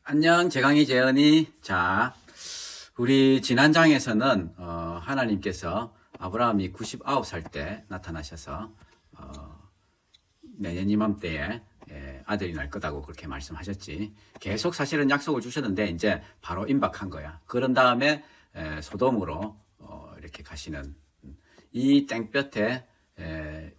안녕, 재강이 재현이. 자, 우리 지난 장에서는 하나님께서 아브라함이 99살 때 나타나셔서 내년 이맘때에 아들이 날 거다고 그렇게 말씀하셨지. 계속 사실은 약속을 주셨는데 이제 바로 임박한 거야. 그런 다음에 소돔으로 이렇게 가시는 이 땡볕에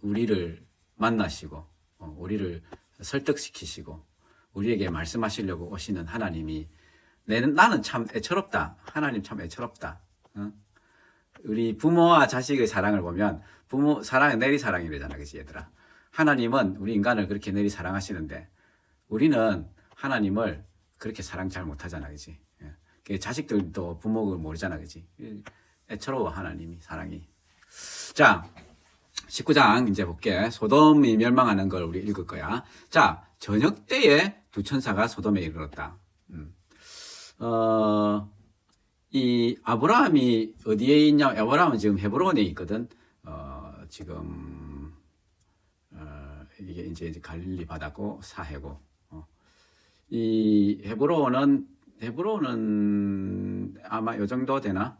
우리를 만나시고 우리를 설득시키시고 우리에게 말씀하시려고 오시는 하나님이 나는 참 애처롭다. 하나님 참 애처롭다. 우리 부모와 자식의 사랑을 보면 부모 사랑은 내리 사랑이래잖아, 그치 얘들아. 하나님은 우리 인간을 그렇게 내리 사랑하시는데 우리는 하나님을 그렇게 사랑 잘 못하잖아, 그치. 자식들도 부모를 모르잖아, 그치. 애처로워 하나님이 사랑이. 자, 19장 이제 볼게. 소돔이 멸망하는 걸 우리 읽을 거야. 자, 저녁 때에 두 천사가 소돔에 이르렀다. 이 아브라함이 어디에 있냐? 아브라함은 지금 헤브론에 있거든. 지금 이게 이제 갈릴리 바다고 사해고. 이 헤브론은 아마 요 정도 되나?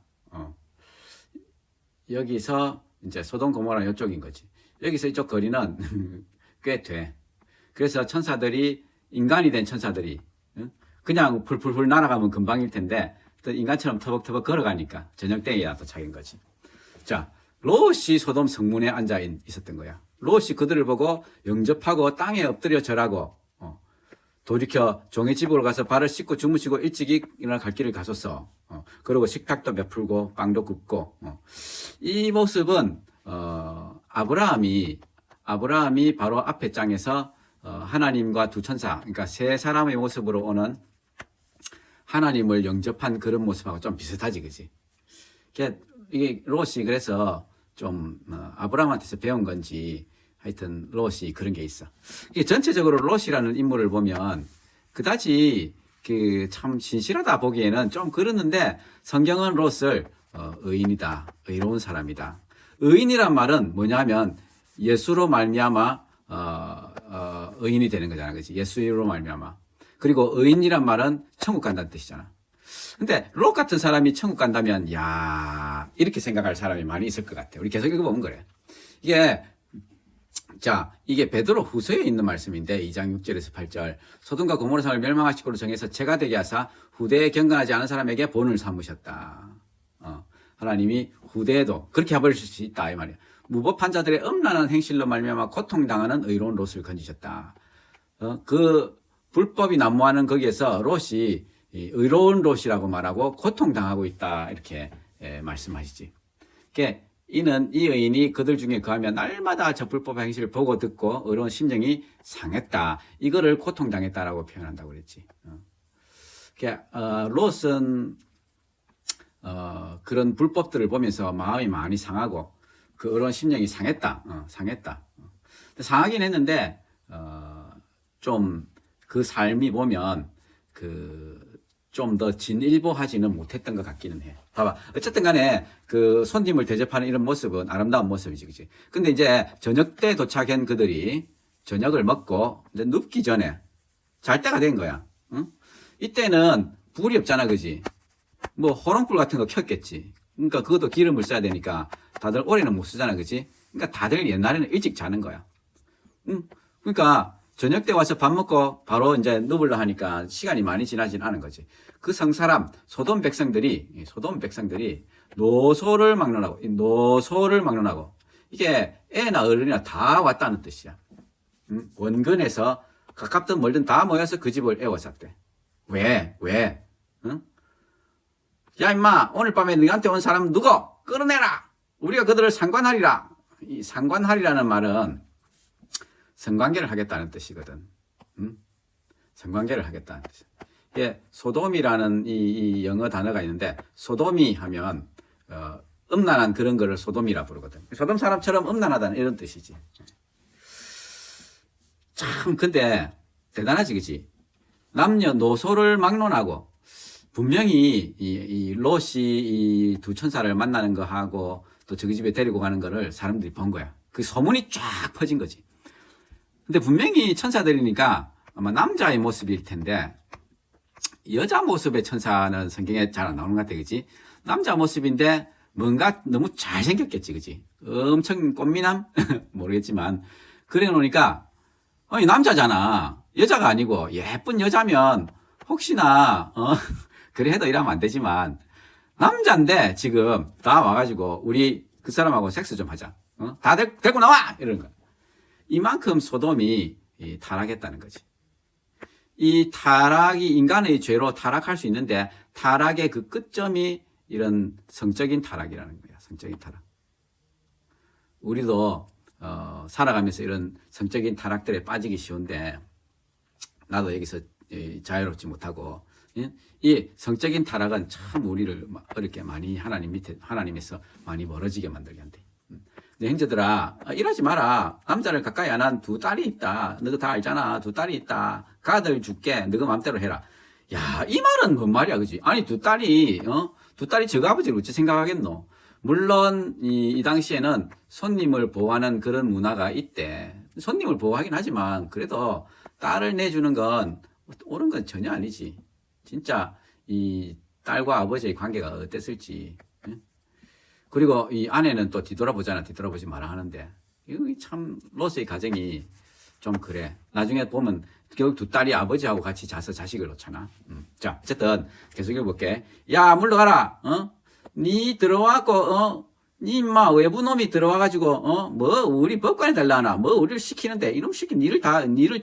여기서 이제 소돔 고모라 이쪽인 거지. 여기서 이쪽 거리는 꽤 돼. 그래서 천사들이 인간이 된 천사들이 그냥 풀풀풀 날아가면 금방일 텐데 또 인간처럼 터벅터벅 걸어가니까 저녁 때에야 도착인 거지. 자, 롯이 소돔 성문에 앉아 있었던 거야. 롯이 그들을 보고 영접하고 땅에 엎드려 절하고 돌이켜 종의 집으로 가서 발을 씻고 주무시고 일찍이 일어나 갈 길을 가소서. 그리고 식탁도 베풀고 빵도 굽고. 이 모습은 아브라함이 바로 앞에 장에서 하나님과 두 천사, 그러니까 세 사람의 모습으로 오는 하나님을 영접한 그런 모습하고 좀 비슷하지, 그지? 이게 롯이 그래서 좀 아브라함한테서 배운 건지 하여튼 롯이 그런 게 있어. 이게 전체적으로 롯이라는 인물을 보면 그다지 참 신실하다 보기에는 좀 그렇는데 성경은 롯을 의인이다, 의로운 사람이다. 의인이란 말은 뭐냐면 예수로 말미암아 의인이 되는 거잖아, 그렇지? 예수로 말미암아. 그리고 의인이란 말은 천국 간다는 뜻이잖아. 근데 롯 같은 사람이 천국 간다면 야 이렇게 생각할 사람이 많이 있을 것 같아. 우리 계속 읽어보면 그래. 이게 베드로 후서에 있는 말씀인데 2장 6절에서 8절 소돔과 고모라 성을 멸망하시고로 정해서 죄가 되게 하사 후대에 경건하지 않은 사람에게 본을 삼으셨다. 하나님이 후대에도 그렇게 해버리실 수 있다 이 말이야. 무법한 자들의 음란한 행실로 말미암아 고통당하는 의로운 롯을 건지셨다. 그 불법이 난무하는 거기에서 롯이 의로운 롯이라고 말하고 고통당하고 있다 이렇게 말씀하시지. 이 의인이 그들 중에 거하며 날마다 저 불법의 행실을 보고 듣고 의로운 심령이 상했다. 이거를 고통당했다라고 표현한다고 그랬지. 롯은 그런 불법들을 보면서 마음이 많이 상하고 그 의로운 심령이 상했다. 상했다. 상하긴 했는데 좀 그 삶이 보면 좀 더 진일보하지는 못했던 것 같기는 해. 봐봐. 어쨌든 간에 그 손님을 대접하는 이런 모습은 아름다운 모습이지, 그치? 근데 이제 저녁 때 도착한 그들이 저녁을 먹고 이제 눕기 전에 잘 때가 된 거야. 응? 이때는 불이 없잖아, 그지? 뭐 호롱불 같은 거 켰겠지. 그러니까 그것도 기름을 써야 되니까 다들 오래는 못 쓰잖아, 그치? 그러니까 다들 옛날에는 일찍 자는 거야. 응? 그러니까 저녁 때 와서 밥 먹고 바로 이제 누우려 하니까 시간이 많이 지나진 않은 거지. 그 성사람, 소돔 백성들이 노소를 막론하고, 이게 애나 어른이나 다 왔다는 뜻이야. 응? 원근에서 가깝든 멀든 다 모여서 그 집을 애워쌌대. 왜? 응? 야, 임마, 오늘 밤에 너한테 온 사람 누구? 끌어내라! 우리가 그들을 상관하리라! 이 상관하리라는 말은 성관계를 하겠다는 뜻이거든. 성관계를 하겠다는 뜻. 소돔이라는 이 영어 단어가 있는데 소돔이 하면 음란한 그런 거를 소돔이라 부르거든. 소돔 사람처럼 음란하다는 이런 뜻이지. 참 근데 대단하지, 그치? 남녀노소를 막론하고 분명히 이 롯이 이 두 천사를 만나는 거 하고 또 저기 집에 데리고 가는 거를 사람들이 본 거야. 그 소문이 쫙 퍼진 거지. 근데 분명히 천사들이니까 아마 남자의 모습일 텐데 여자 모습의 천사는 성경에 잘 안 나오는 것 같아, 그지? 남자 모습인데 뭔가 너무 잘생겼겠지, 그지? 엄청 꽃미남? 모르겠지만. 그래 놓으니까, 아니, 남자잖아. 여자가 아니고, 예쁜 여자면, 혹시나, 그래 해도 이러면 안 되지만, 남자인데, 지금, 다 와가지고, 우리 그 사람하고 섹스 좀 하자. 다 데리고 나와! 이러는 거야. 이만큼 소돔이 타락했다는 거지. 이 타락이 인간의 죄로 타락할 수 있는데, 타락의 그 끝점이 이런 성적인 타락이라는 거야. 성적인 타락. 우리도 살아가면서 이런 성적인 타락들에 빠지기 쉬운데 나도 여기서 자유롭지 못하고 이 성적인 타락은 참 우리를 어렵게 많이 하나님에서 많이 멀어지게 만들게 한대. 내 형제들아, 일하지 마라. 남자를 가까이 안 한 두 딸이 있다. 너도 다 알잖아. 두 딸이 있다. 그 아들 줄게. 너가 마음대로 해라. 야, 이 말은 뭔 말이야, 그지? 아니, 두 딸이 저거 아버지를 어찌 생각하겠노? 물론, 이 당시에는 손님을 보호하는 그런 문화가 있대. 손님을 보호하긴 하지만, 그래도 딸을 내주는 건 옳은 건 전혀 아니지. 진짜, 이 딸과 아버지의 관계가 어땠을지. 그리고 이 아내는 또 뒤돌아보잖아. 뒤돌아보지 마라 하는데. 이거 참, 로스의 가정이 좀 그래. 나중에 보면 결국 두 딸이 아버지하고 같이 자서 자식을 놓잖아. 자, 어쨌든 계속 읽어볼게. 야, 물러가라. 니 들어와갖고 니 인마 외부 놈이 들어와가지고 뭐 우리 법관에 달라나 뭐 우리를 시키는데 이놈 시키 니를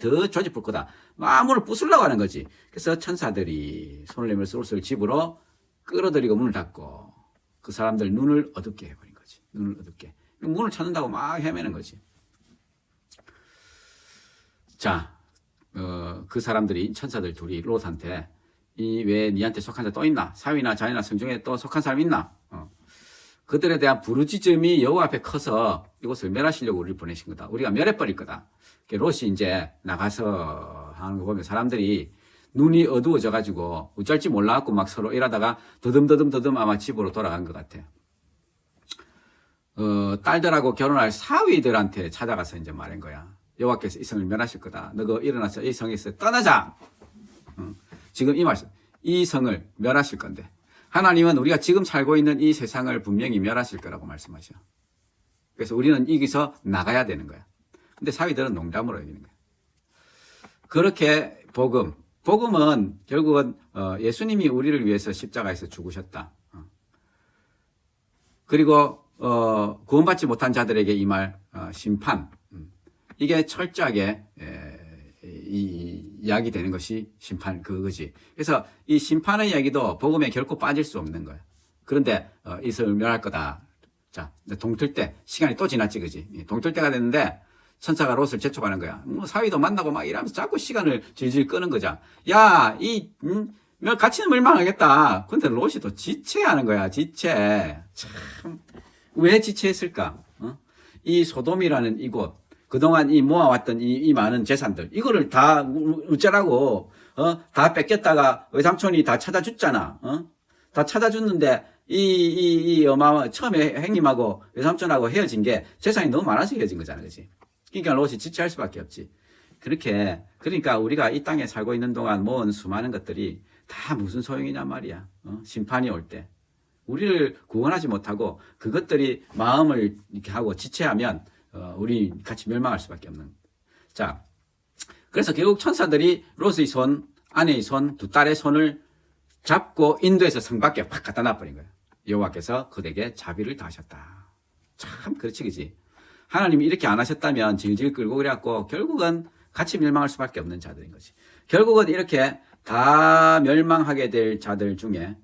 더 조집을 거다. 문을 부수려고 하는 거지. 그래서 천사들이 손을 내밀어서 옷을 집으로 끌어들이고 문을 닫고 그 사람들 눈을 어둡게 해버린 거지. 눈을 어둡게. 문을 찾는다고 막 헤매는 거지. 자, 그 사람들이 천사들 둘이 롯한테 이 왜 니한테 속한 자 또 있나? 사위나 자녀나 성중에 또 속한 사람 있나? 그들에 대한 부르짖음이 여호와 앞에 커서 이곳을 멸하시려고 우리를 보내신 거다. 우리가 멸해버릴 거다. 롯이 이제 나가서 하는 거 보면 사람들이 눈이 어두워져 가지고 어쩔지 몰라갖고 막 서로 이러다가 더듬 아마 집으로 돌아간 것 같아. 딸들하고 결혼할 사위들한테 찾아가서 이제 말한 거야. 여호와께서 이 성을 멸하실 거다. 너가 일어나서 이 성에서 떠나자. 지금 이 말씀, 이 성을 멸하실 건데 하나님은 우리가 지금 살고 있는 이 세상을 분명히 멸하실 거라고 말씀하셔. 그래서 우리는 여기서 나가야 되는 거야. 근데 사위들은 농담으로 여기는 거야. 그렇게 복음은 결국은 예수님이 우리를 위해서 십자가에서 죽으셨다. 그리고 구원받지 못한 자들에게 이 말 심판, 이게 철저하게 이야기 되는 것이 심판 그거지. 그래서 이 심판의 이야기도 복음에 결코 빠질 수 없는 거야. 그런데 이 성을 멸할 거다. 자, 동틀 때 시간이 또 지났지, 그지? 동틀 때가 됐는데 천사가 롯을 재촉하는 거야. 사위도 만나고 막 이러면서 자꾸 시간을 질질 끄는 거자. 야, 같이는 멸망하겠다. 근데 롯이 또 지체하는 거야, 지체. 참, 왜 지체했을까? 이 소돔이라는 이곳, 그동안 이 모아왔던 이 많은 재산들, 이거를 다 어쩌라고, 다 뺏겼다가 외삼촌이 다 찾아줬잖아. 다 찾아줬는데, 처음에 형님하고 외삼촌하고 헤어진 게 재산이 너무 많아서 헤어진 거잖아, 그지? 그러니까 롯이 지체할 수밖에 없지. 그러니까 우리가 이 땅에 살고 있는 동안 모은 수많은 것들이 다 무슨 소용이냐 말이야. 심판이 올 때. 우리를 구원하지 못하고 그것들이 마음을 이렇게 하고 지체하면 우리 같이 멸망할 수밖에 없는. 자, 그래서 결국 천사들이 롯의 손, 아내의 손, 두 딸의 손을 잡고 인도에서 성 밖에 팍 갖다 놔버린 거예요. 여호와께서 그들에게 자비를 다하셨다. 참 그렇지, 그지? 하나님이 이렇게 안 하셨다면 질질 끌고 그래갖고 결국은 같이 멸망할 수밖에 없는 자들인 거지. 결국은 이렇게 다 멸망하게 될 자들 중에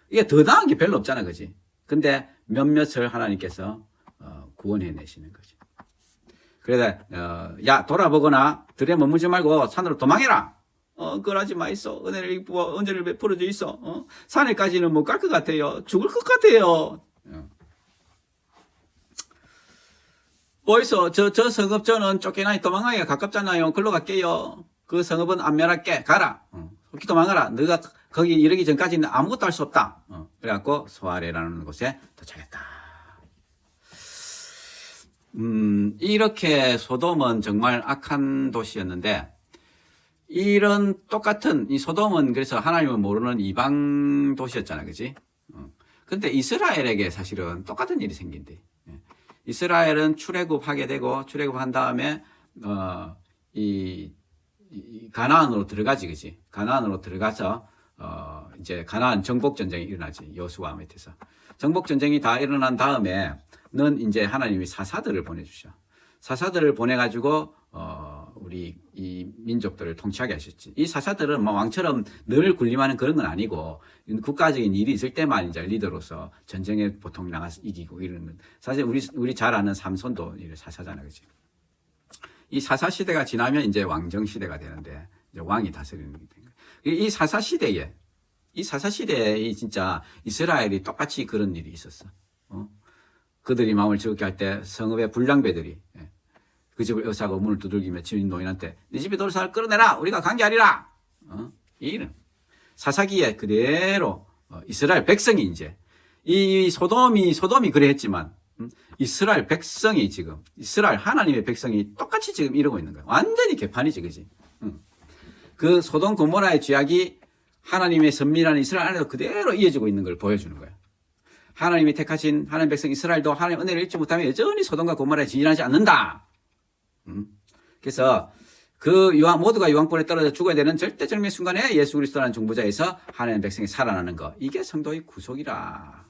이게 더 나은 게 별로 없잖아, 그지? 근데 몇몇을 하나님께서 구원해내시는 거지. 그래서 야, 돌아보거나 들에 머물지 말고 산으로 도망해라. 그러지 마 있어. 은혜를 베풀어져 있어. 산에까지는 못 갈 것 같아요. 죽을 것 같아요. 어디서 저 성읍 저는 쫓겨나니 도망가기가 가깝잖아요. 글로 갈게요. 그 성읍은 안 멸할게. 가라. 속히 도망가라. 너가 거기 이르기 전까지는 아무것도 할 수 없다. 그래갖고 소아레라는 곳에 도착했다. 이렇게 소돔은 정말 악한 도시였는데 이런 똑같은 이 소돔은 그래서 하나님은 모르는 이방 도시였잖아, 그지? 근데 이스라엘에게 사실은 똑같은 일이 생긴대. 이스라엘은 출애굽하게 되고 출애굽한 다음에 이 가나안으로 들어가지, 그지? 가나안으로 들어가서 이제 가나안 정복 전쟁이 일어나지, 여호수아와 밑에서. 정복 전쟁이 다 일어난 다음에는 이제 하나님이 사사들을 보내주셔. 사사들을 보내가지고 우리 이 민족들을 통치하게 하셨지. 이 사사들은 뭐 왕처럼 늘 군림하는 그런 건 아니고 국가적인 일이 있을 때만 이제 리더로서 전쟁에 보통 나가서 이기고 이러는. 사실 우리 잘 아는 삼손도 사사잖아, 그렇지? 이 사사 시대가 지나면 이제 왕정 시대가 되는데 이제 왕이 다스리는 게 된 거예요. 이 사사 시대에 진짜 이스라엘이 똑같이 그런 일이 있었어. 그들이 마음을 즐겁게 할 때 성읍의 불량배들이 그 집을 의사고 문을 두들기며 주인 노인한테 네 집에 들어올 사람을 끌어내라, 우리가 관계하리라. 이 일은 사사기에 그대로 이스라엘 백성이 이제 이 소돔이 그래 했지만 이스라엘 백성이 지금 이스라엘 하나님의 백성이 똑같이 지금 이러고 있는 거야. 완전히 개판이지, 그지? 그 소돔 고모라의 죄악이 하나님의 선민한 이스라엘 안에서 그대로 이어지고 있는 걸 보여주는 거야. 하나님이 택하신 하나님 백성 이스라엘도 하나님의 은혜를 잊지 못하면 여전히 소돔과 고모라에 지진하지 않는다. 그래서 모두가 유황불에 떨어져 죽어야 되는 절대적인 순간에 예수 그리스도라는 중보자에서 하나님의 백성이 살아나는 거, 이게 성도의 구속이라.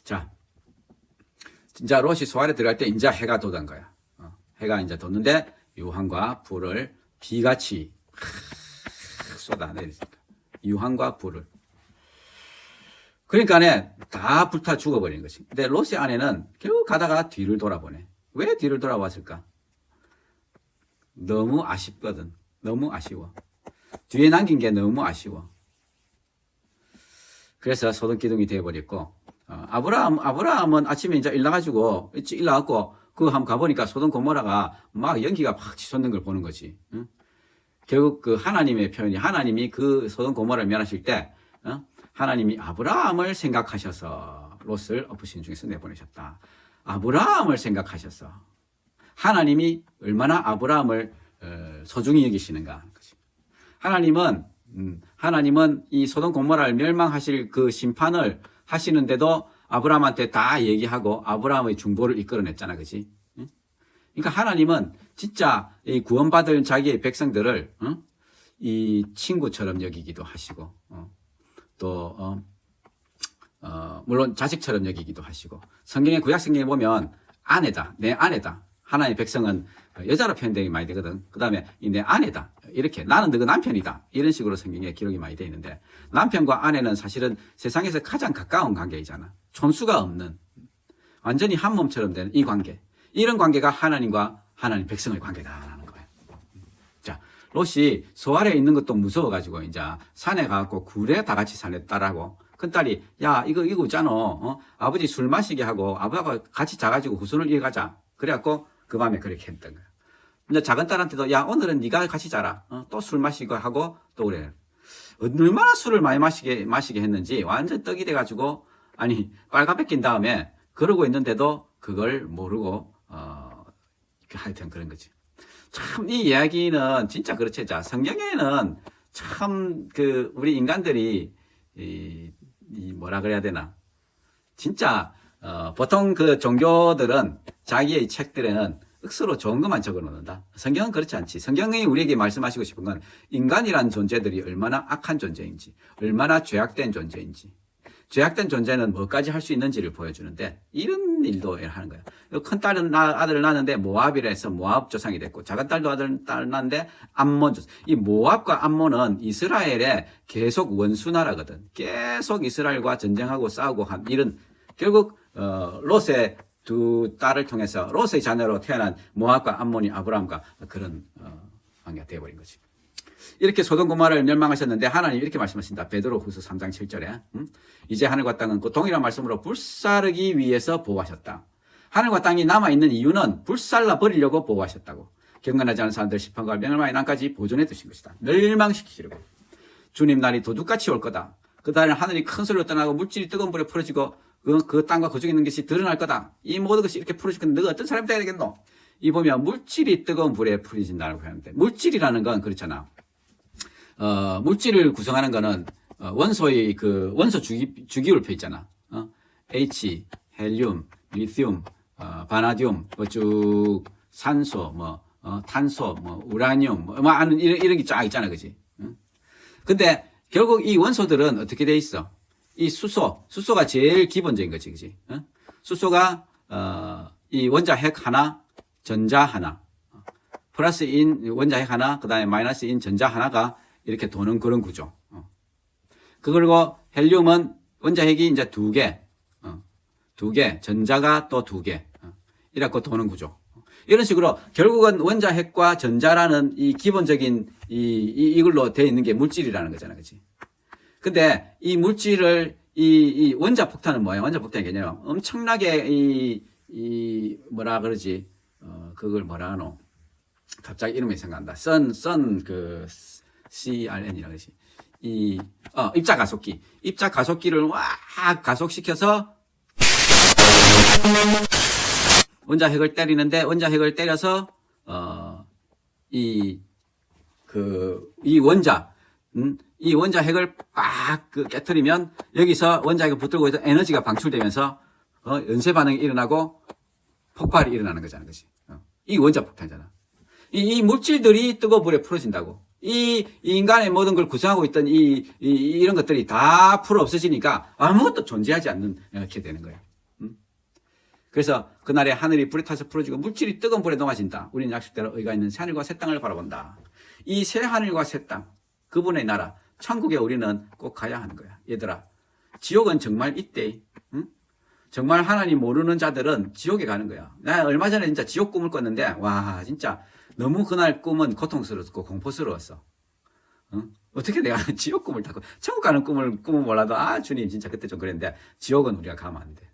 자, 진짜 롯이 소알에 들어갈 때 이제 해가 돋은 거야. 해가 이제 돋는데 유황과 불을 비같이 쏟아내리니까 유황과 불을. 그러니까 다 불타 죽어버리는 것이. 근데 롯의 아내는 결국 가다가 뒤를 돌아보네. 왜 뒤를 돌아봤을까? 너무 아쉽거든. 너무 아쉬워. 뒤에 남긴 게 너무 아쉬워. 그래서 소돔 기둥이 되어버렸고, 아브라함은 아침에 이제 일어나가지고, 일어나갖고, 그거 한번 가보니까 소돔 고모라가 막 연기가 팍 치솟는 걸 보는 거지. 응? 결국 그 하나님의 표현이, 하나님이 그 소돔 고모라를 멸하실 때, 하나님이 아브라함을 생각하셔서 롯을 엎으신 중에서 내보내셨다. 아브라함을 생각하셔서 하나님이 얼마나 아브라함을 소중히 여기시는가 하는 거지. 하나님은 이 소돔 고모라를 멸망하실 그 심판을 하시는데도 아브라함한테 다 얘기하고 아브라함의 중보를 이끌어냈잖아, 그지? 그러니까 하나님은 진짜 이 구원받을 자기의 백성들을 이 친구처럼 여기기도 하시고, 물론 자식처럼 여기기도 하시고, 성경의 구약 성경에 보면 아내다, 내 아내다. 하나님의 백성은 여자로 표현되기 많이 되거든. 그 다음에 내 아내다, 이렇게 나는 너가 남편이다, 이런 식으로 성경에 기록이 많이 되어 있는데, 남편과 아내는 사실은 세상에서 가장 가까운 관계이잖아. 촌수가 없는 완전히 한 몸처럼 되는 이 관계, 이런 관계가 하나님과 하나님 백성의 관계다라는 거예요. 자, 롯이 소알에 있는 것도 무서워가지고 이제 산에 가고 굴에 다 같이 사는 딸하고 큰 딸이, 야, 이거 있잖아. 아버지 술 마시게 하고 아버지하고 같이 자가지고 후손을 이어가자. 그래갖고 그 밤에 그렇게 했던 거야. 근데 작은 딸한테도, 야, 오늘은 네가 같이 자라. 또 술 마시고 하고 또 그래. 얼마나 술을 많이 마시게 했는지 완전 떡이 돼가지고, 아니, 빨간 낀 다음에 그러고 있는데도 그걸 모르고, 하여튼 그런 거지. 참, 이 이야기는 진짜 그렇지. 자, 성경에는 참, 우리 인간들이, 뭐라 그래야 되나. 진짜, 보통 그 종교들은 자기의 책들에는 억수로 좋은 것만 적어 놓는다. 성경은 그렇지 않지. 성경이 우리에게 말씀하시고 싶은 건 인간이란 존재들이 얼마나 악한 존재인지, 얼마나 죄악된 존재인지, 죄악된 존재는 뭐까지 할 수 있는지를 보여주는데, 이런 일도 하는 거야. 큰 딸은 아들을 낳았는데 모압이라 해서 모압 조상이 됐고, 작은 딸도 딸을 낳았는데 암몬 조상. 이 모압과 암몬은 이스라엘의 계속 원수 나라거든. 계속 이스라엘과 전쟁하고 싸우고 한 이런, 결국 롯의 두 딸을 통해서 롯의 자녀로 태어난 모압과 암몬이 아브라함과 그런 관계가 되어버린 거지. 이렇게 소돔 고모라를 멸망하셨는데 하나님 이렇게 말씀하신다. 베드로후서 3장 7절에 이제 하늘과 땅은 그 동일한 말씀으로 불사르기 위해서 보호하셨다. 하늘과 땅이 남아있는 이유는 불살라 버리려고 보호하셨다고. 경건하지 않은 사람들 심판과 멸망의 날까지 보존해 두신 것이다. 멸망시키시려고. 주님 날이 도둑같이 올 거다. 그 날은 하늘이 큰 소리로 떠나고 물질이 뜨거운 불에 풀어지고 그 땅과 그 중에 있는 것이 드러날 거다. 이 모든 것이 이렇게 풀어질 건데 너가 어떤 사람이 되어야 되겠노? 이 보면 물질이 뜨거운 불에 풀어진다고 하는데, 물질이라는 건 그렇잖아. 물질을 구성하는 거는 원소의 그 원소 주기율표 있잖아. H, 헬륨, 리튬, 바나듐, 쭉 산소, 탄소, 우라늄, 아는 이런 게 쫙 있잖아, 그지? 근데 결국 이 원소들은 어떻게 돼 있어? 이 수소가 제일 기본적인 거지, 그지? 수소가 이 원자핵 하나, 전자 하나, 플러스인 원자핵 하나, 그 다음에 마이너스인 전자 하나가 이렇게 도는 그런 구조. 그리고 헬륨은 원자핵이 이제 두 개, 전자가 또 두 개, 이렇게 도는 구조. 이런 식으로 결국은 원자핵과 전자라는 이 기본적인 이걸로 되어 있는 게 물질이라는 거잖아, 그렇지? 근데 이 물질을 이 원자 폭탄은 뭐야? 원자 폭탄이 뭐냐면 엄청나게 뭐라 그러지? 그걸 뭐라 하노? 갑자기 이름이 생각난다. 그 CRN이라고 그러지. 입자 가속기. 입자 가속기를 확 가속시켜서 원자핵을 때리는데, 원자핵을 때려서 이 원자핵을 빡 깨트리면 여기서 원자핵을 붙들고 있던 에너지가 방출되면서 연쇄 반응이 일어나고 폭발이 일어나는 거잖아, 그렇지? 이 원자 폭탄이잖아. 이 물질들이 뜨거운 불에 풀어진다고. 이 인간의 모든 걸 구성하고 있던 이런 것들이 다 풀어 없어지니까 아무것도 존재하지 않는 이렇게 되는 거예요. 그래서 그날에 하늘이 불에 타서 풀어지고 물질이 뜨거운 불에 녹아진다. 우리는 약속대로 의가 있는 새하늘과 새 땅을 바라본다. 이 새하늘과 새 땅, 그분의 나라, 천국에 우리는 꼭 가야 하는 거야. 얘들아, 지옥은 정말 있대. 응? 정말 하나님 모르는 자들은 지옥에 가는 거야. 나 얼마 전에 진짜 지옥 꿈을 꿨는데, 와, 진짜 너무 그날 꿈은 고통스러웠고 공포스러웠어. 응? 어떻게 내가 지옥 꿈을 타고 천국 가는 꿈은 몰라도, 주님 진짜 그때 좀 그랬는데, 지옥은 우리가 가면 안 돼.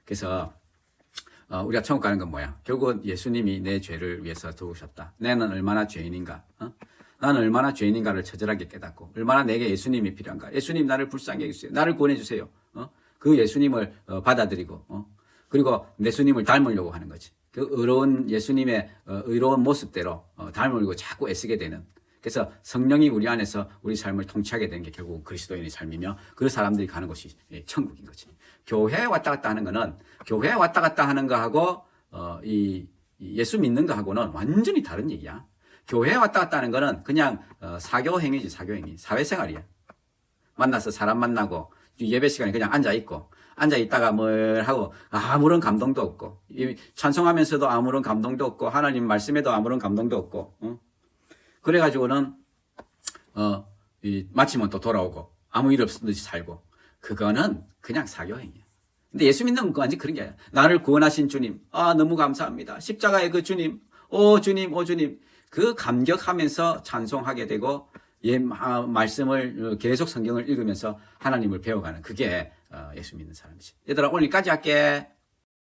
그래서 우리가 천국 가는 건 뭐야? 결국은 예수님이 내 죄를 위해서 죽으셨다. 나는 얼마나 죄인인가? 나는 얼마나 죄인인가를 처절하게 깨닫고, 얼마나 내게 예수님이 필요한가? 예수님 나를 불쌍히 해주세요. 나를 구원해 주세요. 그 예수님을 받아들이고, 그리고 예수님을 닮으려고 하는 거지. 그 의로운 예수님의 의로운 모습대로 닮으려고 자꾸 애쓰게 되는. 그래서 성령이 우리 안에서 우리 삶을 통치하게 되는 게 결국 그리스도인의 삶이며, 그 사람들이 가는 곳이 천국인 거지. 교회에 왔다 갔다 하는 거는, 교회에 왔다 갔다 하는 거하고 예수 믿는 거하고는 완전히 다른 얘기야. 교회에 왔다 갔다 하는 거는 그냥 사교행위지, 사교행위. 사회생활이야. 만나서 사람 만나고 예배 시간에 그냥 앉아있고, 앉아있다가 뭘 하고 아무런 감동도 없고, 찬송하면서도 아무런 감동도 없고, 하나님 말씀에도 아무런 감동도 없고, 그래가지고는 마치면 또 돌아오고 아무 일 없은 듯이 살고, 그거는 그냥 사교행위야. 근데 예수 믿는 건 완전 그런 게 아니야. 나를 구원하신 주님, 너무 감사합니다. 십자가의 그 주님, 오 주님, 오 주님, 그 감격하면서 찬송하게 되고, 말씀을 계속 성경을 읽으면서 하나님을 배워가는, 그게 예수 믿는 사람이지. 얘들아, 오늘까지 할게.